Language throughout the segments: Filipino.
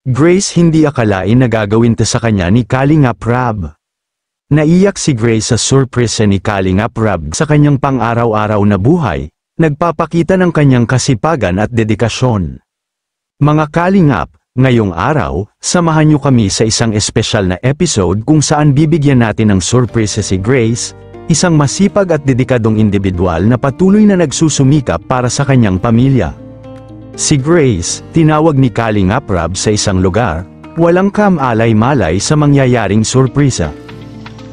Grace hindi akalain na gagawin to sa kanya ni Kalingap Rab. Naiyak si Grace sa surpresa ni Kalingap Rab sa kanyang pang-araw-araw na buhay, nagpapakita ng kanyang kasipagan at dedikasyon. Mga Kalingap, ngayong araw, samahan niyo kami sa isang espesyal na episode kung saan bibigyan natin ng surpresa si Grace, isang masipag at dedikadong individual na patuloy na nagsusumikap para sa kanyang pamilya. Si Grace, tinawag ni Kalingap Rab sa isang lugar, walang kamalay-malay sa mangyayaring surpresa.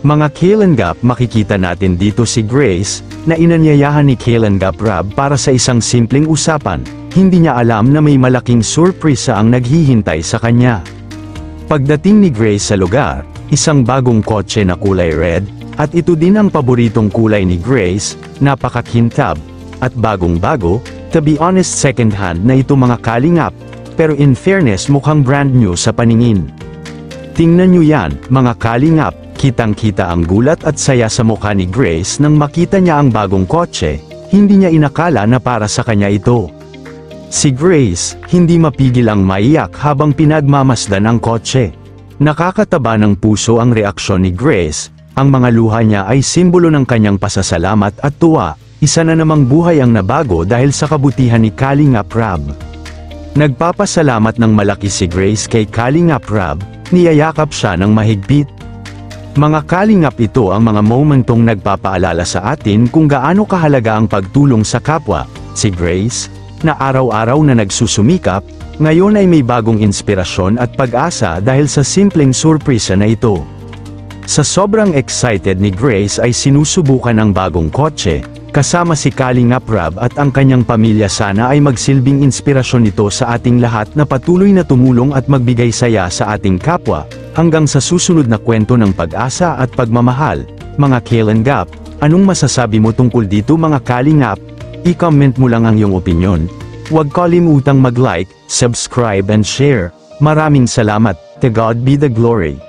Mga Kalingap, makikita natin dito si Grace, na inanyayahan ni Kalingap Rab para sa isang simpleng usapan, hindi niya alam na may malaking surpresa ang naghihintay sa kanya. Pagdating ni Grace sa lugar, isang bagong kotse na kulay red, at ito din ang paboritong kulay ni Grace, napakakintab, at bagong-bago, to be honest second hand na ito mga Kalingap, pero in fairness mukhang brand new sa paningin. Tingnan nyo yan, mga Kalingap. Kitang-kita ang gulat at saya sa mukha ni Grace nang makita niya ang bagong kotse, hindi niya inakala na para sa kanya ito. Si Grace, hindi mapigil ang maiyak habang pinagmamasdan ang kotse. Nakakataba ng puso ang reaksyon ni Grace, ang mga luha niya ay simbolo ng kanyang pasasalamat at tuwa, isa na namang buhay ang nabago dahil sa kabutihan ni Kalingap Rab. Nagpapasalamat ng malaki si Grace kay Kalingap Rab, niyayakap siya ng mahigpit. Mga Kalingap, ito ang mga momentong nagpapaalala sa atin kung gaano kahalaga ang pagtulong sa kapwa. Si Grace, na araw-araw na nagsusumikap, ngayon ay may bagong inspirasyon at pag-asa dahil sa simpleng surpresa na ito. Sa sobrang excited ni Grace ay sinusubukan ang bagong kotse, kasama si Kalingap Rab at ang kanyang pamilya. Sana ay magsilbing inspirasyon ito sa ating lahat na patuloy na tumulong at magbigay saya sa ating kapwa. Hanggang sa susunod na kwento ng pag-asa at pagmamahal, mga Kalingap, anong masasabi mo tungkol dito mga Kalingap? I-comment mo lang ang iyong opinyon. Huwag kalimutang mag-like, subscribe and share. Maraming salamat. To God be the glory.